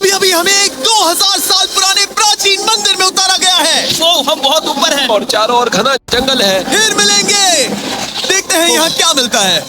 अभी अभी हमें एक 2000 साल पुराने प्राचीन मंदिर में उतारा गया है। ओ, हम बहुत ऊपर हैं और चारों ओर घना जंगल है। फिर मिलेंगे, देखते हैं यहाँ क्या मिलता है।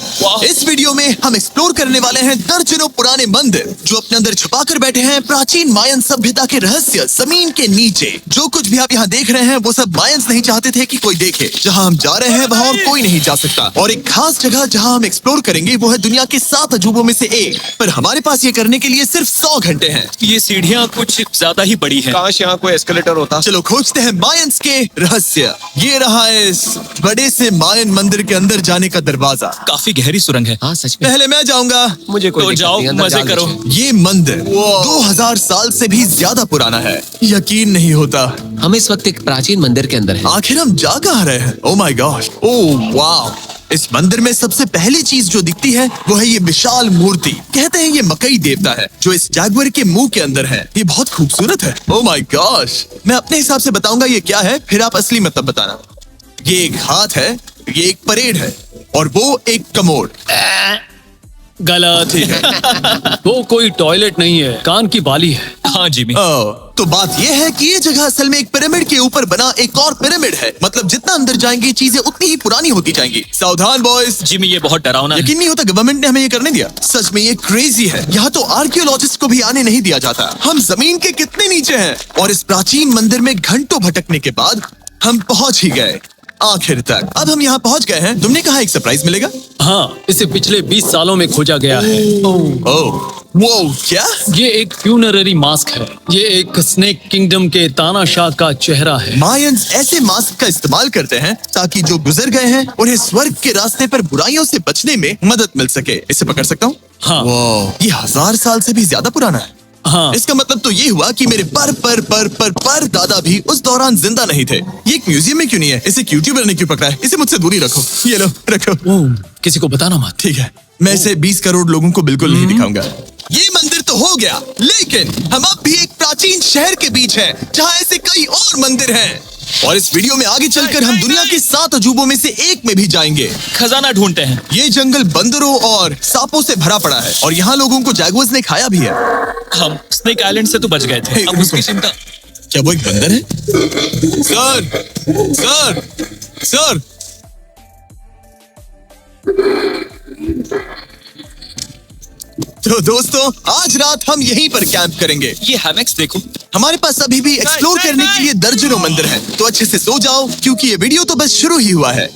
इस वीडियो में हम एक्सप्लोर करने वाले हैं दर्जनों पुराने मंदिर जो अपने अंदर छुपा कर बैठे हैं प्राचीन मायन सभ्यता के रहस्य जमीन के नीचे। जो कुछ भी आप यहाँ देख रहे हैं वो सब मायंस नहीं चाहते थे कि कोई देखे। जहाँ हम जा रहे हैं वहाँ और कोई नहीं जा सकता। और एक खास जगह जहाँ हम एक्सप्लोर करेंगे वो है दुनिया के 7 अजूबों में से एक। पर हमारे पास ये करने के लिए सिर्फ 100 घंटे हैं। ये सीढ़ियाँ कुछ ज्यादा ही बड़ी हैं। काश यहाँ कोई एस्केलेटर होता। चलो खोजते हैं मायंस के रहस्य। ये रहा इस बड़े से मायन मंदिर के अंदर जाने का दरवाजा। काफी गहरी सुरंग है। हाँ सच में। पहले मैं जाऊंगा। मुझे कोई तो दिक्कत जाओ, नहीं, अंदर मजे जा करो। लीजिए। ये मंदिर 2000 साल से भी ज्यादा पुराना है। यकीन नहीं होता। हम इस वक्त एक प्राचीन मंदिर के अंदर हैं। आखिर हम जा कहाँ रहे हैं? Oh my God, oh wow. इस मंदिर में सबसे पहली चीज जो दिखती है वो है ये विशाल मूर्ति। कहते हैं ये मकई देवता है जो इस जैगुआर के मुंह के अंदर है। ये बहुत खूबसूरत है। ओह माय गॉश, मैं अपने हिसाब से बताऊंगा ये क्या है, फिर आप असली मतलब बताना। ये एक हाथ है, ये एक परेड है और वो एक कमोड। गलत। ठीक है। वो कोई टॉयलेट नहीं है, कान की बाली है। हाँ जिमी, तो बात यह है कि ये जगह असल में एक पिरामिड के ऊपर बना एक और पिरामिड है। मतलब जितना अंदर जाएंगे चीजें उतनी ही पुरानी होती जाएंगी। सावधान बॉयज। जिमी ये बहुत डरावना है। यकीन नहीं होता गवर्नमेंट ने हमें ये करने दिया। सच में ये क्रेजी है। यहाँ तो आर्कियोलॉजिस्ट को भी आने नहीं दिया जाता। हम जमीन के कितने नीचे हैं। और इस प्राचीन मंदिर में घंटों भटकने के बाद हम पहुंच ही गए आखिर तक। अब हम यहाँ पहुंच गए हैं। तुमने कहा एक सरप्राइज मिलेगा। हाँ, इसे पिछले 20 सालों में खोजा गया है। ओह वो क्या? ये एक फ्यूनररी मास्क है। ये एक स्नेक किंगडम के तानाशाह का चेहरा है। मायंस ऐसे मास्क का इस्तेमाल करते हैं ताकि जो गुजर गए हैं उन्हें स्वर्ग के रास्ते पर बुराइयों से बचने में मदद मिल सके। इसे पकड़ सकता हूँ? हाँ। ये 1000 साल से भी ज्यादा पुराना है। हाँ। इसका मतलब तो ये हुआ कि मेरे पर दादा भी उस दौरान जिंदा नहीं थे। ये एक म्यूजियम में क्यों नहीं है? इसे यूट्यूबर ने क्यों पकड़ा है? इसे मुझसे दूरी रखो। ये लो रखो। किसी को बताना मत। ठीक है, मैं इसे 20 करोड़ लोगों को बिल्कुल नहीं दिखाऊंगा। ये मंदिर तो हो गया, लेकिन हम अब भी एक प्राचीन शहर के बीच हैं, जहाँ ऐसे कई और मंदिर हैं। और इस वीडियो में आगे चलकर हम दुनिया के 7 अजूबों में से एक में भी जाएंगे। खजाना ढूंढते हैं। ये जंगल बंदरों और सांपों से भरा पड़ा है और यहाँ लोगों को जैगुआर्स ने खाया भी है। हम स्नेक आइलैंड से तो बच गए थे। अब उसकी चिंता। क्या वो एक बंदर है? Sir, sir, sir. तो दोस्तों आज रात हम यहीं पर कैंप करेंगे। ये हैमेक्स देखो। हमारे पास अभी भी एक्सप्लोर करने के लिए दर्जनों मंदिर हैं। तो अच्छे से सो जाओ क्योंकि ये वीडियो तो बस शुरू ही हुआ है।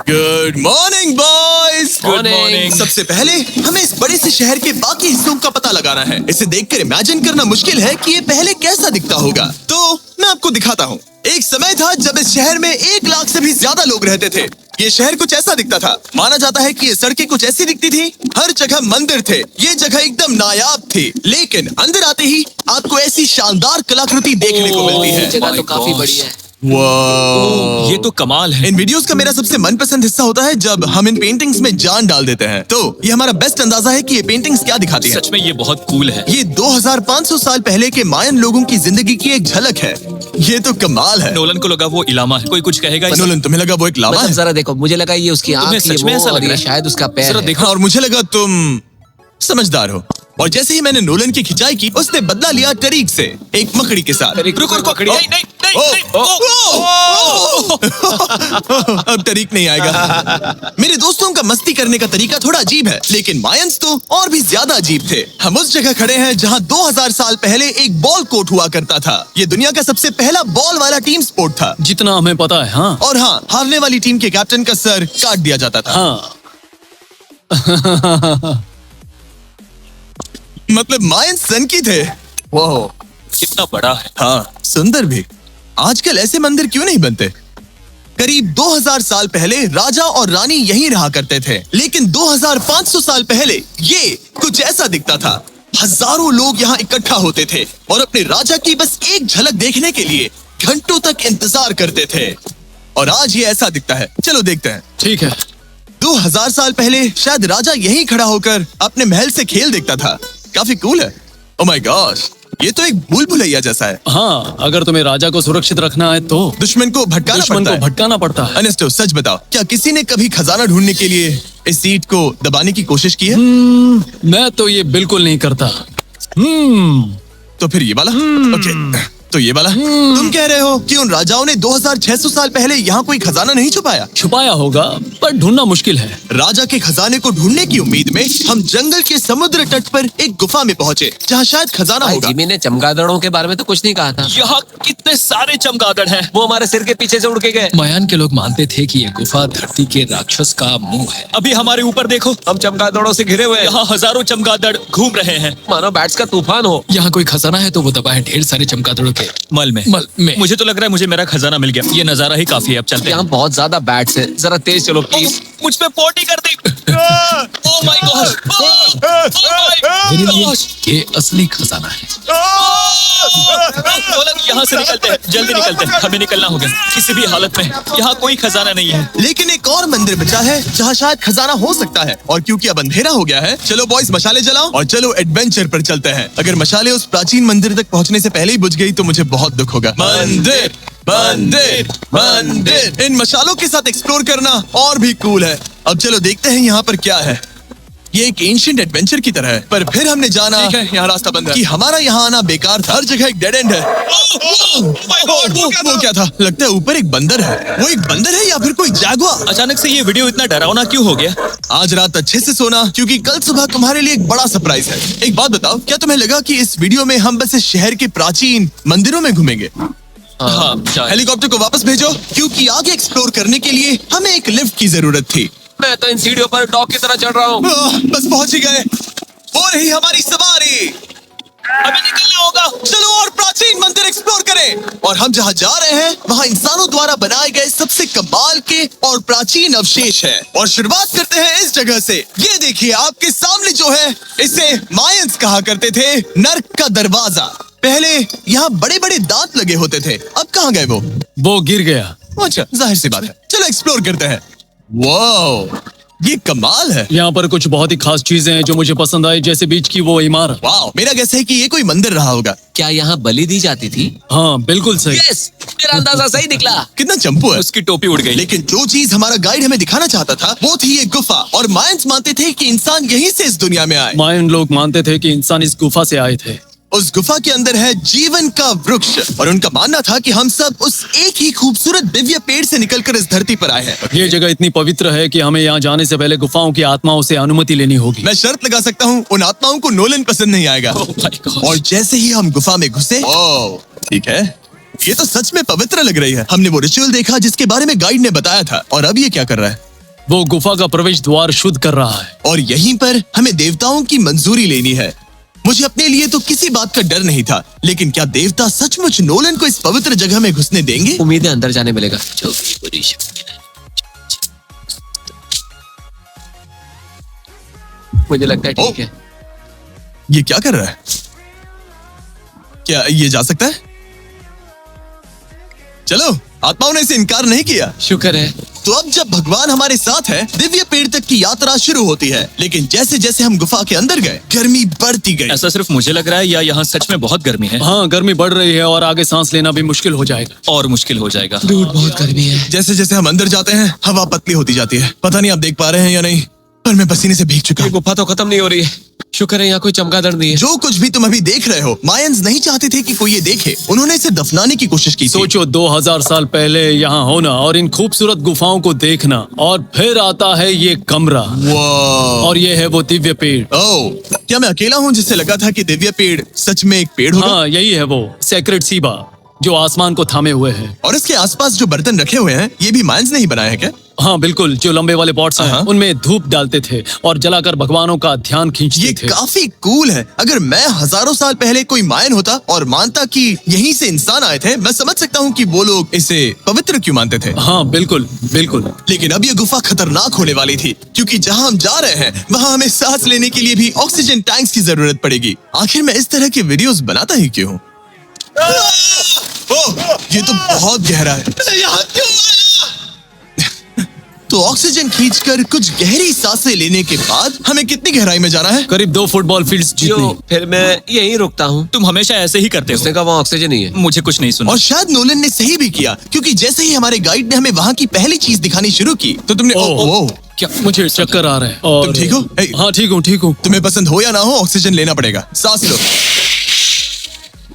Good morning boys. Good morning. सबसे पहले हमें इस बड़े से शहर के बाकी हिस्सों का पता लगाना है। इसे देखकर इमेजिन करना मुश्किल है कि ये पहले कैसा दिखता होगा। तो मैं आपको दिखाता हूँ। एक समय था जब इस शहर में 1 लाख से भी ज्यादा लोग रहते थे। ये शहर कुछ ऐसा दिखता था। माना जाता है कि ये सड़कें कुछ ऐसी दिखती थी। हर जगह मंदिर थे। ये जगह एकदम नायाब थी। लेकिन अंदर आते ही आपको ऐसी शानदार कलाकृति देखने को मिलती है। जगह तो काफी बड़ी है। वाह, ये तो कमाल है। इन वीडियोस का मेरा सबसे मनपसंद हिस्सा होता है जब हम इन पेंटिंग्स में जान डाल देते हैं। तो ये हमारा बेस्ट अंदाजा है कि ये पेंटिंग्स क्या दिखाती हैं। सच में ये बहुत कूल है। ये 2500 साल पहले के मायन लोगों की जिंदगी की एक झलक है। ये तो कमाल है। नोलन को लगा वो इलामा है। कोई कुछ कहेगा इसे? नोलन, तुम्हें लगा वो एक लामा मतलब है? जरा देखो, मुझे लगा ये उसकी तुम्हें आंख, सच में ये ऐसा वो, लग और रहा ये है? शायद उसका पैर जरा है। देखो। और मुझे लगा तुम समझदार हो। और जैसे ही मैंने नोलन की खिंचाई की उसने बदला लिया तरीक से, एक मकड़ी के साथ। रुको रुको। ओ, नहीं नहीं नहीं, ओ, नहीं। अब तरीक नहीं आएगा। मेरे दोस्तों का मस्ती करने का तरीका थोड़ा अजीब है, लेकिन मायंस तो और भी ज्यादा अजीब थे। हम उस जगह खड़े हैं जहां 2000 साल पहले एक बॉल कोर्ट हुआ करता था। ये दुनिया का सबसे पहला बॉल वाला टीम स्पोर्ट था। जितना हमें पता है। हाँ। और हाँ, हारने वाली टीम के कैप्टन का सर काट दिया जाता था। हाँ। मतलब मायंस सन की थे। वो कितना बड़ा है। हाँ, सुंदर भी। आजकल ऐसे मंदिर क्यों नहीं बनते? करीब 2000 साल पहले राजा और रानी यहीं रहा करते थे, लेकिन 2500 साल पहले ये कुछ ऐसा दिखता था। हजारों लोग यहाँ इकट्ठा होते थे और अपने राजा की बस एक झलक देखने के लिए घंटों तक इंतजार करते थे। और आज ये ऐसा दिखता है। चलो देखते हैं। ठीक है। 2000 साल पहले शायद राजा यहीं खड़ा होकर अपने महल से खेल देखता था। काफी कूल है। ओह माय गॉश, ये तो एक भूल भुलैया जैसा है। हाँ, अगर तुम्हें राजा को सुरक्षित रखना है तो दुश्मन को भटकाना दुश्मन पड़ता को है। भटकाना पड़ता है। अनेस्टो, सच बताओ, क्या किसी ने कभी खजाना ढूंढने के लिए इस सीट को दबाने की कोशिश की है? मैं तो ये बिल्कुल नहीं करता। तो फिर ये वाला? ओके, तो ये वाला? तुम कह रहे हो कि उन राजाओं ने 2600 साल पहले यहाँ कोई खजाना नहीं छुपाया? छुपाया होगा पर ढूंढना मुश्किल है। राजा के खजाने को ढूंढने की उम्मीद में हम जंगल के समुद्र तट पर एक गुफा में पहुँचे जहाँ शायद खजाना भाई होगा। जिमी ने चमगादड़ों के बारे में तो कुछ नहीं कहा था। यहाँ कितने सारे चमगादड़ हैं। वो हमारे सिर के पीछे से उड़ के गए। मयान के लोग मानते थे कि ये गुफा धरती के राक्षस का मुंह है। अभी हमारे ऊपर देखो, हम चमगादड़ों से घिरे हुए हैं। यहाँ हजारों चमगादड़ घूम रहे हैं। मानो बैट्स का तूफान हो। यहाँ कोई खजाना है तो वो दबा है ढेर सारे चमगादड़ों के मल में। मुझे तो लग रहा है मुझे मेरा खजाना मिल गया। ये नजारा ही काफी है, अब चलते हैं। यहाँ बहुत ज्यादा बैट्स है, जरा तेज चलो प्लीज। मुझ पे पोटी कर दी। ओह माय गॉड, मेरे लिए ये असली खजाना है। यहाँ से निकलते हैं, जल्दी निकलते हैं, हमें निकलना होगा किसी भी हालत में। यहाँ कोई खजाना नहीं है। लेकिन एक और मंदिर बचा है जहाँ शायद खजाना हो सकता है, और क्योंकि अब अंधेरा हो गया है, चलो बॉयज मशाले जलाओ और चलो एडवेंचर पर चलते हैं। अगर मशाले उस प्राचीन मंदिर तक पहुँचने से पहले ही बुझ गई तो मुझे बहुत दुख होगा। मंदिर, मंदिर, मंदिर। इन मशालों के साथ एक्सप्लोर करना और भी कूल है। अब चलो देखते हैं यहाँ पर क्या है। ये एक एंशिएंट एडवेंचर की तरह है, पर फिर हमने जाना ठीक है, यहाँ रास्ता बंद है। कि हमारा यहाँ आना बेकार था। हर जगह एक डेड एंड है। वो क्या था? लगता है ऊपर एक बंदर है। वो एक बंदर है या फिर कोई जैगुआर? अचानक से ये वीडियो इतना डरावना क्यों हो गया? आज रात अच्छे से सोना, क्योंकि कल सुबह तुम्हारे लिए एक बड़ा सरप्राइज है। एक बात बताओ, क्या तुम्हें लगा कि इस वीडियो में हम बस इस शहर के प्राचीन मंदिरों में घूमेंगे? हाँ, शायद। हेलीकॉप्टर को वापस भेजो, क्योंकि आगे एक्सप्लोर करने के लिए हमें एक लिफ्ट की जरूरत थी। मैं तो इन सीढ़ियों पर डॉग की तरह चढ़ रहा हूँ। बस पहुंच ही गए। हो रही हमारी सवारी। हमें निकलना होगा। चलो और प्राचीन मंदिर एक्सप्लोर करें। और हम जहाँ जा रहे हैं वहाँ इंसानों द्वारा बनाए गए सबसे कमाल के और प्राचीन अवशेष है। और शुरुआत करते हैं इस जगह से। ये देखिए आपके सामने जो है, इसे मायंस कहा करते थे नर्क का दरवाजा। पहले यहाँ बड़े बड़े दांत लगे होते थे, अब कहाँ गए वो गिर गया। अच्छा, जाहिर सी बात है। चलो एक्सप्लोर करते हैं। वाओ, ये कमाल है। यहाँ पर कुछ बहुत ही खास चीजें हैं जो मुझे पसंद आई, जैसे बीच की वो इमारत। वाओ, मेरा गैस है कि ये कोई मंदिर रहा होगा। क्या यहाँ बलि दी जाती थी? हाँ बिल्कुल सही। यस, मेरा अंदाजा सही निकला। कितना चंपू है। उसकी टोपी उड़ गई। लेकिन जो चीज हमारा गाइड हमें दिखाना चाहता था वो थी ये गुफा। और मायंस मानते थे कि इंसान यहीं से इस दुनिया में आए। मायन लोग मानते थे कि इंसान इस गुफा से आए थे। उस गुफा के अंदर है जीवन का वृक्ष, और उनका मानना था कि हम सब उस एक ही खूबसूरत दिव्य पेड़ से निकलकर इस धरती पर आए हैं। ये जगह इतनी पवित्र है कि हमें यहाँ जाने से पहले गुफाओं की आत्माओं से अनुमति लेनी होगी। मैं शर्त लगा सकता हूँ उन आत्माओं को नोलन पसंद नहीं आएगा। Oh my God. और जैसे ही हम गुफा में घुसे, ओह ठीक है, ये तो सच में पवित्र लग रही है। हमने वो रिचुअल देखा जिसके बारे में गाइड ने बताया था, और अब ये क्या कर रहा है? वो गुफा का प्रवेश द्वार शुद्ध कर रहा है। और यहीं पर हमें देवताओं की मंजूरी लेनी है। मुझे अपने लिए तो किसी बात का डर नहीं था, लेकिन क्या देवता सचमुच नोलन को इस पवित्र जगह में घुसने देंगे? उम्मीद है अंदर जाने मिलेगा। जो भी बुरी शक्ति है। मुझे लगता है ठीक है। ये क्या कर रहा है? क्या ये जा सकता है? चलो, आत्माओं ने इसे इनकार नहीं किया। शुक्र है। तो अब जब भगवान हमारे साथ है, दिव्य पेड़ तक की यात्रा शुरू होती है। लेकिन जैसे जैसे हम गुफा के अंदर गए, गर्मी बढ़ती गई। ऐसा सिर्फ मुझे लग रहा है या यहाँ सच में बहुत गर्मी है? हाँ, गर्मी बढ़ रही है और आगे सांस लेना भी मुश्किल हो जाएगा। और मुश्किल हो जाएगा। दूर बहुत गर्मी है। जैसे जैसे हम अंदर जाते हैं, हवा पतली होती जाती है। पता नहीं आप देख पा रहे हैं या नहीं, पर मैं पसीने से भीग चुका ये हूँ। गुफा तो खत्म नहीं हो रही है। शुक्र है यहाँ कोई चमगादड़ नहीं है। जो कुछ भी तुम अभी देख रहे हो, मायंस नहीं चाहते थे कि कोई ये देखे। उन्होंने इसे दफनाने की कोशिश की थी। सोचो 2000 साल पहले यहाँ होना और इन खूबसूरत गुफाओं को देखना, और फिर आता है ये कमरा, वाह। और ये है वो दिव्य पेड़। ओह, क्या मैं अकेला हूँ जिससे लगा था कि दिव्य पेड़ सच में एक पेड़ होगा? हाँ, यही है वो सेक्रेड सीबा जो आसमान को थामे हुए है। और इसके आसपास जो बर्तन रखे हुए हैं, ये भी मायंस ने ही बनाए हैं क्या? हाँ बिल्कुल, जो लंबे वाले पॉट्स हैं, हाँ। उनमें धूप डालते थे और जलाकर भगवानों का ध्यान खींचते ये थे। काफी कूल है। अगर मैं हजारों साल पहले कोई मायन होता और मानता कि यहीं से इंसान आए थे, मैं समझ सकता हूँ कि वो लोग इसे पवित्र क्यों मानते थे। हाँ बिल्कुल बिल्कुल। लेकिन अब ये गुफा खतरनाक होने वाली थी, क्योंकि जहाँ हम जा रहे हैं वहाँ हमें सांस लेने के लिए भी ऑक्सीजन टैंक्स की जरूरत पड़ेगी। आखिर मैं इस तरह के वीडियोस बनाता ही क्यों हूँ? ओह, ये तो बहुत गहरा है। यहाँ क्यों आया? तो ऑक्सीजन खींचकर कुछ गहरी सांसें लेने के बाद हमें कितनी गहराई में जाना है? करीब 2 फुटबॉल फील्ड्स जो जितनी। फिर मैं यहीं रुकता हूँ। तुम हमेशा ऐसे ही करते उसने हो। कहा वहाँ ऑक्सीजन ही है। मुझे कुछ नहीं सुना। और शायद नोलन ने सही भी किया, क्योंकि जैसे ही हमारे गाइड ने हमें वहाँ की पहली चीज दिखानी शुरू की तो तुमने ओह। क्या मुझे चक्कर आ रहे हैं और तुम ठीक हो? ए, हाँ ठीक हूँ ठीक हूँ। तुम्हें पसंद हो या ना हो ऑक्सीजन लेना पड़ेगा। सांस लो।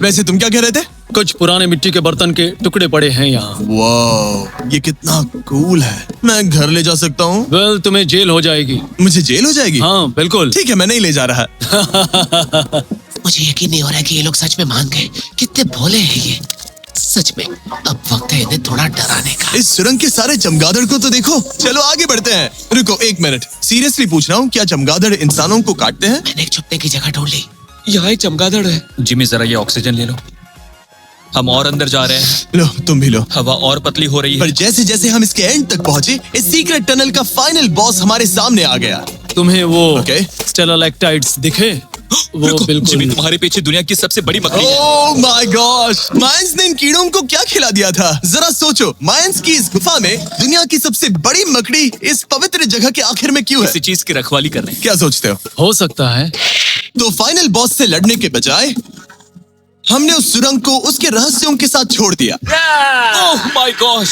वैसे तुम क्या कह रहे थे? कुछ पुराने मिट्टी के बर्तन के टुकड़े पड़े हैं यहाँ। वाह, ये कितना कूल है। मैं घर ले जा सकता हूँ? वेल तुम्हें जेल हो जाएगी। मुझे जेल हो जाएगी? हाँ बिल्कुल। ठीक है, मैं नहीं ले जा रहा। मुझे यकीन नहीं हो रहा है कि ये लोग सच में मान गए। कितने भोले हैं ये। सच में अब वक्त है इन्हें थोड़ा डराने का। इस सुरंग के सारे चमगादड़ को तो देखो। चलो आगे बढ़ते हैं। रुको 1 मिनट, सीरियसली पूछ रहा हूँ, क्या चमगादड़ इंसानों को काटते हैं? मैंने एक छुपने की जगह ढूंढ ली। यहाँ एक चमगादड़ है। जिमी जरा ये ऑक्सीजन ले लो। हम और अंदर जा रहे हैं। लो तुम भी लो। हवा और पतली हो रही पर है। जैसे जैसे हम इसके एंड तक पहुंचे, इस सीक्रेट टनल का फाइनल बॉस हमारे सामने आ गया। तुम्हें वो Okay. स्टेलालाइटाइट्स दिखे? वो रुको, जिमी बिल्कुल। तुम्हारे पीछे दुनिया की सबसे बड़ी मकड़ी है। ओह माय गॉश, मायंस ने इन कीड़ों को क्या खिला दिया था? जरा सोचो, मायंस की इस गुफा में दुनिया की सबसे बड़ी मकड़ी इस पवित्र जगह के आखिर में क्यों है? किसी चीज की रखवाली कर रहे हैं। क्या सोचते हो? हो सकता है। तो फाइनल बॉस से लड़ने के बजाय हमने उस सुरंग को उसके रहस्यों के साथ छोड़ दिया। ओह माय गॉश,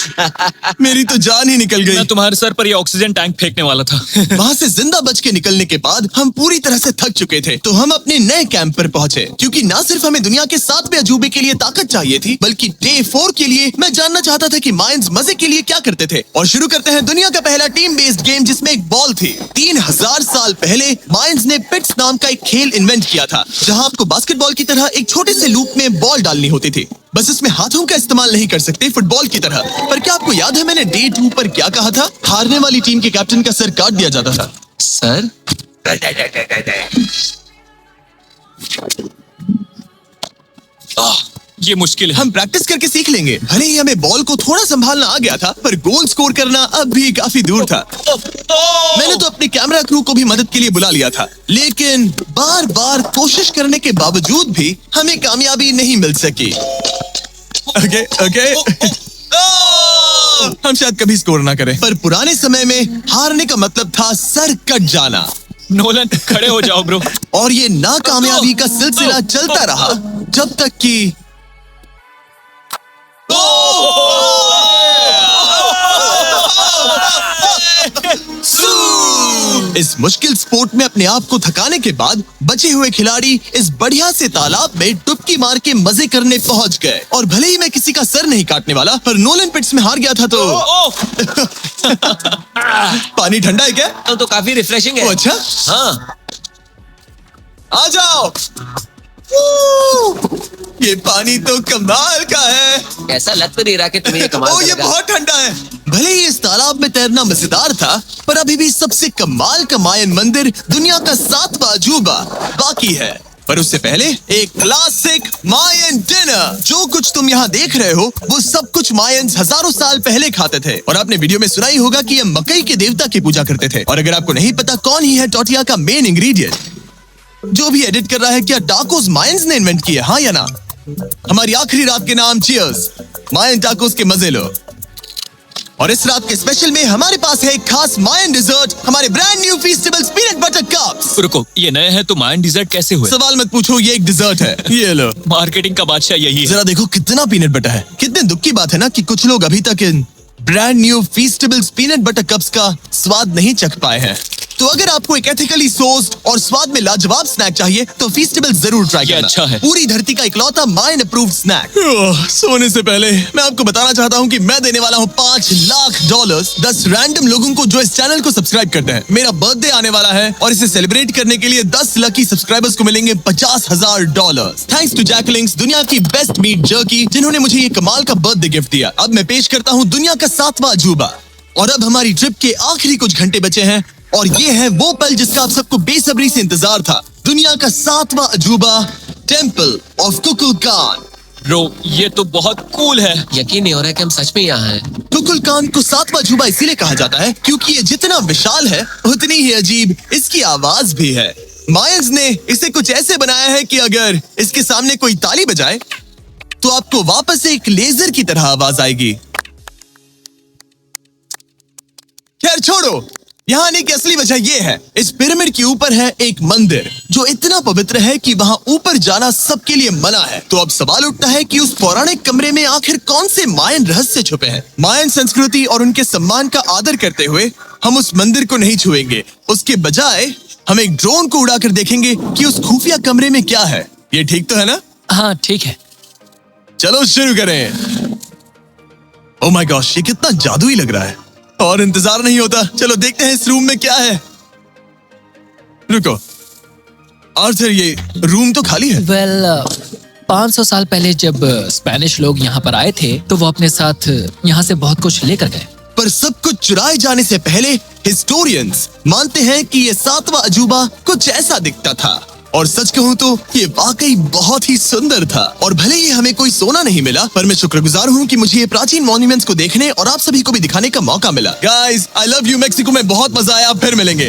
मेरी तो जान ही निकल गई। मैं तुम्हारे सर पर ये ऑक्सीजन टैंक फेंकने वाला था। वहाँ से जिंदा बच के निकलने के बाद हम पूरी तरह से थक चुके थे, तो हम अपने नए कैंप पर पहुंचे, क्योंकि ना सिर्फ हमें दुनिया के 7वें अजूबे के लिए ताकत चाहिए थी, बल्कि डे 4 के लिए मैं जानना चाहता था कि मायंस मजे के लिए क्या करते थे। और शुरू करते हैं दुनिया का पहला टीम बेस्ड गेम, जिसमें एक बॉल थी। 3000 साल पहले मायंस ने पिट्स नाम का एक खेल इन्वेंट किया था, जहाँ आपको बास्केटबॉल की तरह एक छोटे से लूप में बॉल डालनी होती थी। बस इसमें हाथों का इस्तेमाल नहीं कर सकते फुटबॉल की तरह। पर क्या आपको याद है मैंने डे 2 पर क्या कहा था? हारने वाली टीम के कैप्टन का सर काट दिया जाता था। सर ये मुश्किल है। हम प्रैक्टिस करके सीख लेंगे। भले ही हमें बॉल को थोड़ा संभालना आ गया था, पर गोल स्कोर करना अब भी काफी दूर था। मैंने तो अपने कैमरा क्रू को भी मदद के लिए बुला लिया था, लेकिन बार बार कोशिश करने के बावजूद भी हमें कामयाबी नहीं मिल सकी। ओके हम शायद कभी स्कोर ना करें, पर पुराने समय में हारने का मतलब था सर कट जाना। नोलन खड़े हो जाओ ब्रो। और ये नाकामयाबी का सिलसिला चलता रहा जब तक कि इस मुश्किल स्पोर्ट में अपने आप को थकाने के बाद बचे हुए खिलाड़ी इस बढ़िया से तालाब में डुबकी मार के मजे करने पहुंच गए। और भले ही मैं किसी का सर नहीं काटने वाला, पर नोलन पिट्स में हार गया था तो पानी ठंडा है क्या? तो काफी रिफ्रेशिंग है। ओ, अच्छा हाँ। आ जाओ। ये पानी तो कमाल का है। ऐसा लग तो नहीं रहा कि तुम्हें ये कमाल ओ, ये करेगा। बहुत ठंडा है। भले ही इस तालाब में तैरना मजेदार था, पर अभी भी सबसे कमाल का मायन मंदिर, दुनिया का 7वां अजूबा बाकी है। पर उससे पहले एक क्लासिक मायन डिनर। जो कुछ तुम यहाँ देख रहे हो, वो सब कुछ मायंस हजारों साल पहले खाते थे। और आपने वीडियो में सुना ही होगा कि ये मकई के देवता की पूजा करते थे। और अगर आपको नहीं पता कौन ही है टोटिया का मेन इंग्रेडिएंट, जो भी एडिट कर रहा है, क्या टाकोस मायंस ने इन्वेंट किए, हाँ या ना? हमारी आखिरी रात के नाम चीयर्स, मायन टाकोस के मजे लो। और इस रात के स्पेशल में हमारे पास है एक खास मायन डिजर्ट, हमारे brand new Feastables peanut butter cups. रुको, ये नए हैं तो मायन डिजर्ट कैसे हुए? सवाल मत पूछो, ये एक डिजर्ट है। ये लो। मार्केटिंग का बादशाह यही है। जरा देखो कितना पीनट बटर है। कितने दुख की बात है ना कि कुछ लोग अभी तक इन brand new Feastables peanut butter cups का स्वाद नहीं चख पाए हैं। तो अगर आपको एक एथिकली सोर्स्ड और स्वाद में लाजवाब स्नैक चाहिए, तो फीस्टेबल जरूर ट्राई ये करना। अच्छा है। पूरी धरती का इकलौता मायन अप्रूव्ड स्नैक। सोने से पहले मैं आपको बताना चाहता हूँ कि मैं देने वाला हूँ $5 लाख 10 रैंडम लोगों को जो इस चैनल को सब्सक्राइब करते हैं। मेरा बर्थडे आने वाला है और इसे सेलिब्रेट करने के लिए 10 लकी सब्सक्राइबर्स को मिलेंगे $50,000। थैंक्स टू जैकलिंग्स, दुनिया की बेस्ट मीट जर्की, जिन्होंने मुझे ये कमाल का बर्थडे गिफ्ट दिया। अब मैं पेश करता हूँ दुनिया का 7वां अजूबा। और अब हमारी ट्रिप के आखिरी कुछ घंटे बचे हैं, और ये है वो पल जिसका आप सबको बेसब्री से इंतजार था। दुनिया का 7वां अजूबा, टेम्पल ऑफ कुकुलकान। ब्रो, ये तो बहुत कूल है। यकीन नहीं हो रहा है कि हम सच में यहाँ हैं। कुकुलकान को 7वां अजूबा इसीलिए कहा जाता है क्योंकि ये जितना विशाल है, उतनी ही अजीब इसकी आवाज भी है। मायंस ने इसे कुछ ऐसे बनाया है कि अगर इसके सामने कोई ताली बजाए, तो आपको वापस एक लेजर की तरह आवाज आएगी। खैर छोड़ो, यहाँ आने की असली वजह ये है, इस पिरामिड के ऊपर है एक मंदिर जो इतना पवित्र है कि वहाँ ऊपर जाना सबके लिए मना है। तो अब सवाल उठता है कि उस पौराणिक कमरे में आखिर कौन से मायन रहस्य छुपे हैं। मायन संस्कृति और उनके सम्मान का आदर करते हुए हम उस मंदिर को नहीं छुएंगे, उसके बजाय हम एक ड्रोन को उड़ाकर देखेंगे कि उस खुफिया कमरे में क्या है। ये ठीक तो है ना? हाँ ठीक है। चलो शुरू करें। ओह माय गॉश, ये कितना जादुई लग रहा है और इंतजार नहीं होता। चलो देखते हैं इस रूम में क्या है। रुको आर्थर, ये रूम तो खाली है। वेल 500 साल पहले जब स्पेनिश लोग यहाँ पर आए थे तो वो अपने साथ यहाँ से बहुत कुछ लेकर गए। पर सब कुछ चुराए जाने से पहले हिस्टोरियंस मानते हैं कि ये 7वां अजूबा कुछ ऐसा दिखता था। और सच कहूँ तो ये वाकई बहुत ही सुंदर था। और भले ही हमें कोई सोना नहीं मिला, पर मैं शुक्रगुजार हूँ कि मुझे ये प्राचीन मॉन्यूमेंट्स को देखने और आप सभी को भी दिखाने का मौका मिला। Guys, I love you Mexico में बहुत मजा आया, फिर मिलेंगे।